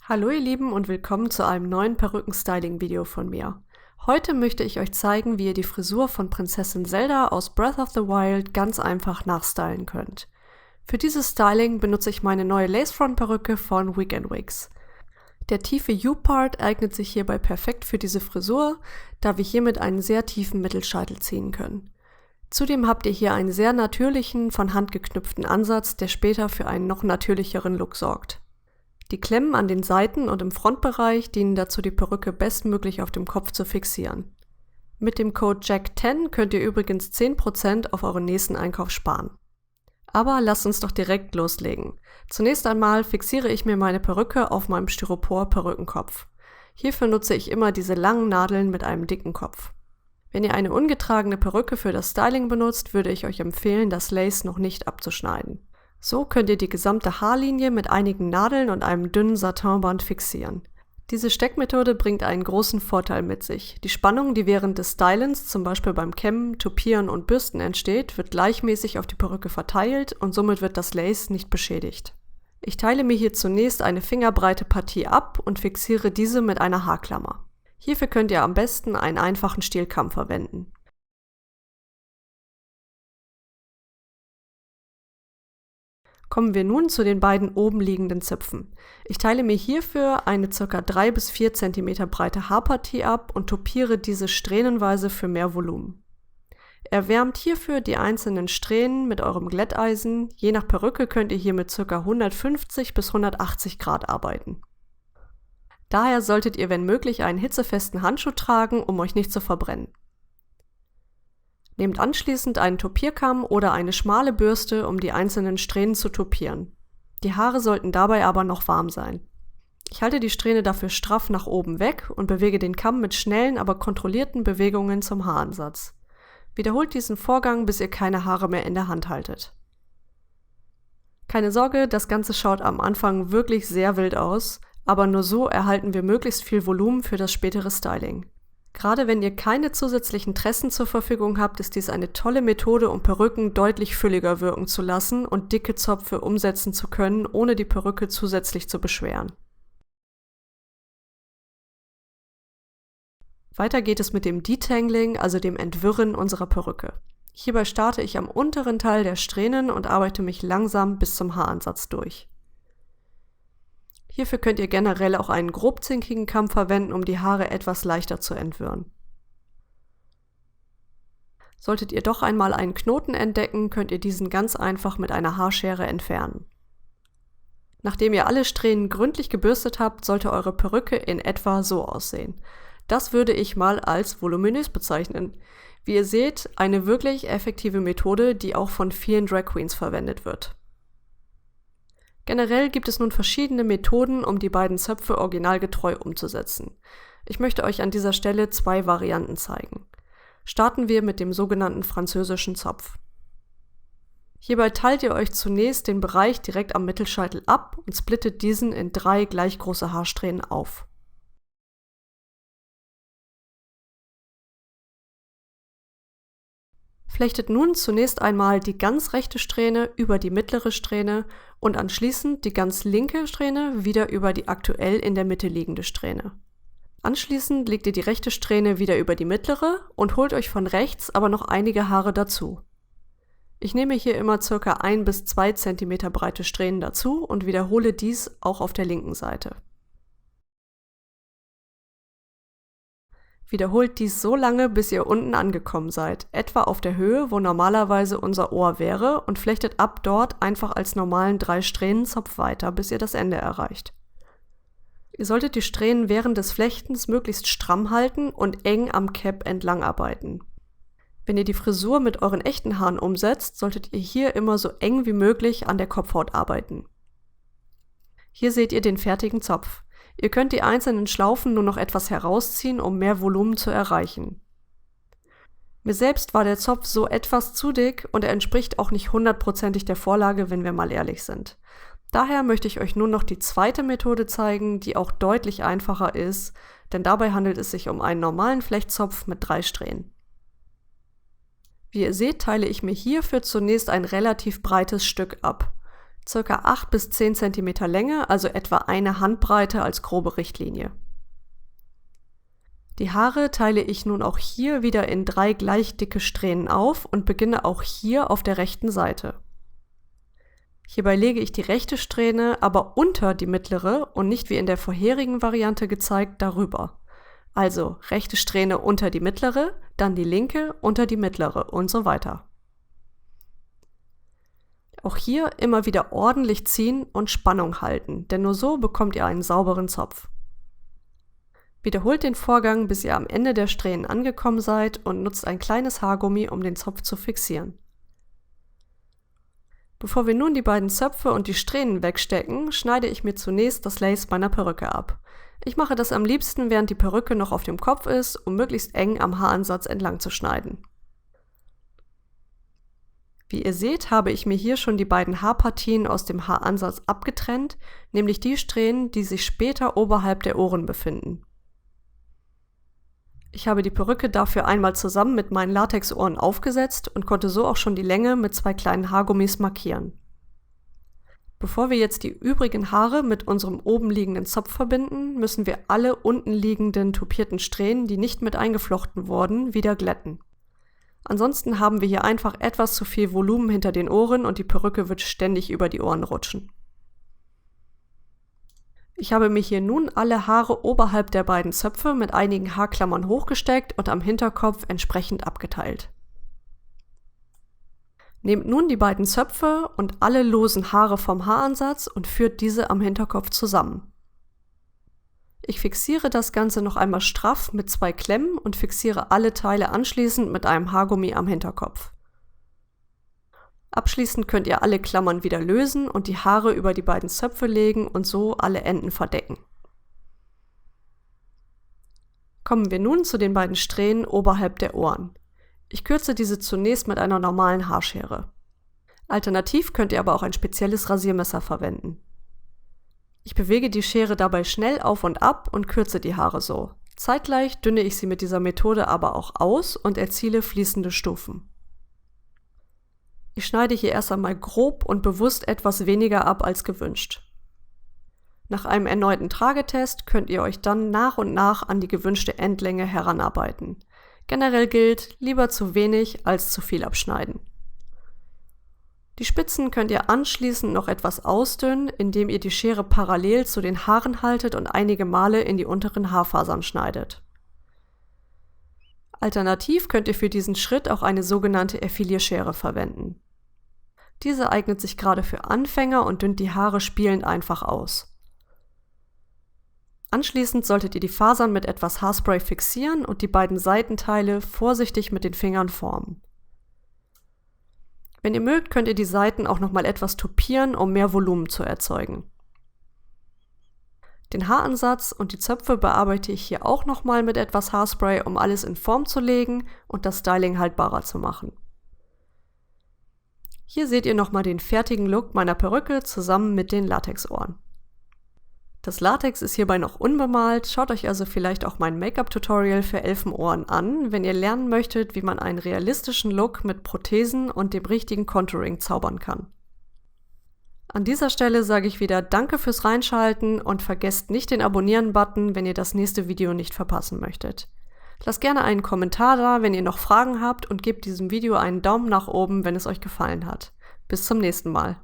Hallo ihr Lieben und willkommen zu einem neuen Perücken-Styling-Video von mir. Heute möchte ich euch zeigen, wie ihr die Frisur von Prinzessin Zelda aus Breath of the Wild ganz einfach nachstylen könnt. Für dieses Styling benutze ich meine neue Lace-Front-Perücke von Weekend Wigs. Der tiefe U-Part eignet sich hierbei perfekt für diese Frisur, da wir hiermit einen sehr tiefen Mittelscheitel ziehen können. Zudem habt ihr hier einen sehr natürlichen, von Hand geknüpften Ansatz, der später für einen noch natürlicheren Look sorgt. Die Klemmen an den Seiten und im Frontbereich dienen dazu, die Perücke bestmöglich auf dem Kopf zu fixieren. Mit dem Code JACK10 könnt ihr übrigens 10% auf euren nächsten Einkauf sparen. Aber lasst uns doch direkt loslegen. Zunächst einmal fixiere ich mir meine Perücke auf meinem Styropor-Perückenkopf. Hierfür nutze ich immer diese langen Nadeln mit einem dicken Kopf. Wenn ihr eine ungetragene Perücke für das Styling benutzt, würde ich euch empfehlen, das Lace noch nicht abzuschneiden. So könnt ihr die gesamte Haarlinie mit einigen Nadeln und einem dünnen Satinband fixieren. Diese Steckmethode bringt einen großen Vorteil mit sich. Die Spannung, die während des Stylens, zum Beispiel beim Kämmen, Tupieren und Bürsten entsteht, wird gleichmäßig auf die Perücke verteilt und somit wird das Lace nicht beschädigt. Ich teile mir hier zunächst eine fingerbreite Partie ab und fixiere diese mit einer Haarklammer. Hierfür könnt ihr am besten einen einfachen Stielkamm verwenden. Kommen wir nun zu den beiden oben liegenden Zöpfen. Ich teile mir hierfür eine ca. 3 bis 4 cm breite Haarpartie ab und tupiere diese strähnenweise für mehr Volumen. Erwärmt hierfür die einzelnen Strähnen mit eurem Glätteisen. Je nach Perücke könnt ihr hier mit ca. 150 bis 180 Grad arbeiten. Daher solltet ihr, wenn möglich, einen hitzefesten Handschuh tragen, um euch nicht zu verbrennen. Nehmt anschließend einen Tupierkamm oder eine schmale Bürste, um die einzelnen Strähnen zu tupieren. Die Haare sollten dabei aber noch warm sein. Ich halte die Strähne dafür straff nach oben weg und bewege den Kamm mit schnellen, aber kontrollierten Bewegungen zum Haaransatz. Wiederholt diesen Vorgang, bis ihr keine Haare mehr in der Hand haltet. Keine Sorge, das Ganze schaut am Anfang wirklich sehr wild aus, aber nur so erhalten wir möglichst viel Volumen für das spätere Styling. Gerade wenn ihr keine zusätzlichen Tressen zur Verfügung habt, ist dies eine tolle Methode, um Perücken deutlich fülliger wirken zu lassen und dicke Zöpfe umsetzen zu können, ohne die Perücke zusätzlich zu beschweren. Weiter geht es mit dem Detangling, also dem Entwirren unserer Perücke. Hierbei starte ich am unteren Teil der Strähnen und arbeite mich langsam bis zum Haaransatz durch. Hierfür könnt ihr generell auch einen grobzinkigen Kamm verwenden, um die Haare etwas leichter zu entwirren. Solltet ihr doch einmal einen Knoten entdecken, könnt ihr diesen ganz einfach mit einer Haarschere entfernen. Nachdem ihr alle Strähnen gründlich gebürstet habt, sollte eure Perücke in etwa so aussehen. Das würde ich mal als voluminös bezeichnen. Wie ihr seht, eine wirklich effektive Methode, die auch von vielen Drag Queens verwendet wird. Generell gibt es nun verschiedene Methoden, um die beiden Zöpfe originalgetreu umzusetzen. Ich möchte euch an dieser Stelle zwei Varianten zeigen. Starten wir mit dem sogenannten französischen Zopf. Hierbei teilt ihr euch zunächst den Bereich direkt am Mittelscheitel ab und splittet diesen in 3 gleich große Haarsträhnen auf. Flechtet nun zunächst einmal die ganz rechte Strähne über die mittlere Strähne und anschließend die ganz linke Strähne wieder über die aktuell in der Mitte liegende Strähne. Anschließend legt ihr die rechte Strähne wieder über die mittlere und holt euch von rechts aber noch einige Haare dazu. Ich nehme hier immer ca. 1 bis 2 cm breite Strähnen dazu und wiederhole dies auch auf der linken Seite. Wiederholt dies so lange, bis ihr unten angekommen seid, etwa auf der Höhe, wo normalerweise unser Ohr wäre, und flechtet ab dort einfach als normalen 3-Strähnen-Zopf weiter, bis ihr das Ende erreicht. Ihr solltet die Strähnen während des Flechtens möglichst stramm halten und eng am Cap entlang arbeiten. Wenn ihr die Frisur mit euren echten Haaren umsetzt, solltet ihr hier immer so eng wie möglich an der Kopfhaut arbeiten. Hier seht ihr den fertigen Zopf. Ihr könnt die einzelnen Schlaufen nur noch etwas herausziehen, um mehr Volumen zu erreichen. Mir selbst war der Zopf so etwas zu dick und er entspricht auch nicht 100%ig der Vorlage, wenn wir mal ehrlich sind. Daher möchte ich euch nun noch die zweite Methode zeigen, die auch deutlich einfacher ist, denn dabei handelt es sich um einen normalen Flechtzopf mit 3 Strähnen. Wie ihr seht, teile ich mir hierfür zunächst ein relativ breites Stück ab. Circa 8 bis 10 cm Länge, also etwa eine Handbreite als grobe Richtlinie. Die Haare teile ich nun auch hier wieder in 3 gleich dicke Strähnen auf und beginne auch hier auf der rechten Seite. Hierbei lege ich die rechte Strähne aber unter die mittlere und nicht wie in der vorherigen Variante gezeigt darüber. Also rechte Strähne unter die mittlere, dann die linke unter die mittlere und so weiter. Auch hier immer wieder ordentlich ziehen und Spannung halten, denn nur so bekommt ihr einen sauberen Zopf. Wiederholt den Vorgang, bis ihr am Ende der Strähnen angekommen seid und nutzt ein kleines Haargummi, um den Zopf zu fixieren. Bevor wir nun die beiden Zöpfe und die Strähnen wegstecken, schneide ich mir zunächst das Lace meiner Perücke ab. Ich mache das am liebsten, während die Perücke noch auf dem Kopf ist, um möglichst eng am Haaransatz entlang zu schneiden. Wie ihr seht, habe ich mir hier schon die beiden Haarpartien aus dem Haaransatz abgetrennt, nämlich die Strähnen, die sich später oberhalb der Ohren befinden. Ich habe die Perücke dafür einmal zusammen mit meinen Latexohren aufgesetzt und konnte so auch schon die Länge mit 2 kleinen Haargummis markieren. Bevor wir jetzt die übrigen Haare mit unserem oben liegenden Zopf verbinden, müssen wir alle unten liegenden tupierten Strähnen, die nicht mit eingeflochten wurden, wieder glätten. Ansonsten haben wir hier einfach etwas zu viel Volumen hinter den Ohren und die Perücke wird ständig über die Ohren rutschen. Ich habe mir hier nun alle Haare oberhalb der beiden Zöpfe mit einigen Haarklammern hochgesteckt und am Hinterkopf entsprechend abgeteilt. Nehmt nun die beiden Zöpfe und alle losen Haare vom Haaransatz und führt diese am Hinterkopf zusammen. Ich fixiere das Ganze noch einmal straff mit 2 Klemmen und fixiere alle Teile anschließend mit einem Haargummi am Hinterkopf. Abschließend könnt ihr alle Klammern wieder lösen und die Haare über die beiden Zöpfe legen und so alle Enden verdecken. Kommen wir nun zu den beiden Strähnen oberhalb der Ohren. Ich kürze diese zunächst mit einer normalen Haarschere. Alternativ könnt ihr aber auch ein spezielles Rasiermesser verwenden. Ich bewege die Schere dabei schnell auf und ab und kürze die Haare so. Zeitgleich dünne ich sie mit dieser Methode aber auch aus und erziele fließende Stufen. Ich schneide hier erst einmal grob und bewusst etwas weniger ab als gewünscht. Nach einem erneuten Tragetest könnt ihr euch dann nach und nach an die gewünschte Endlänge heranarbeiten. Generell gilt, lieber zu wenig als zu viel abschneiden. Die Spitzen könnt ihr anschließend noch etwas ausdünnen, indem ihr die Schere parallel zu den Haaren haltet und einige Male in die unteren Haarfasern schneidet. Alternativ könnt ihr für diesen Schritt auch eine sogenannte Effilierschere verwenden. Diese eignet sich gerade für Anfänger und dünnt die Haare spielend einfach aus. Anschließend solltet ihr die Fasern mit etwas Haarspray fixieren und die beiden Seitenteile vorsichtig mit den Fingern formen. Wenn ihr mögt, könnt ihr die Seiten auch nochmal etwas tupieren, um mehr Volumen zu erzeugen. Den Haaransatz und die Zöpfe bearbeite ich hier auch nochmal mit etwas Haarspray, um alles in Form zu legen und das Styling haltbarer zu machen. Hier seht ihr nochmal den fertigen Look meiner Perücke zusammen mit den Latexohren. Das Latex ist hierbei noch unbemalt, schaut euch also vielleicht auch mein Make-up-Tutorial für Elfenohren an, wenn ihr lernen möchtet, wie man einen realistischen Look mit Prothesen und dem richtigen Contouring zaubern kann. An dieser Stelle sage ich wieder Danke fürs Reinschalten und vergesst nicht den Abonnieren-Button, wenn ihr das nächste Video nicht verpassen möchtet. Lasst gerne einen Kommentar da, wenn ihr noch Fragen habt und gebt diesem Video einen Daumen nach oben, wenn es euch gefallen hat. Bis zum nächsten Mal.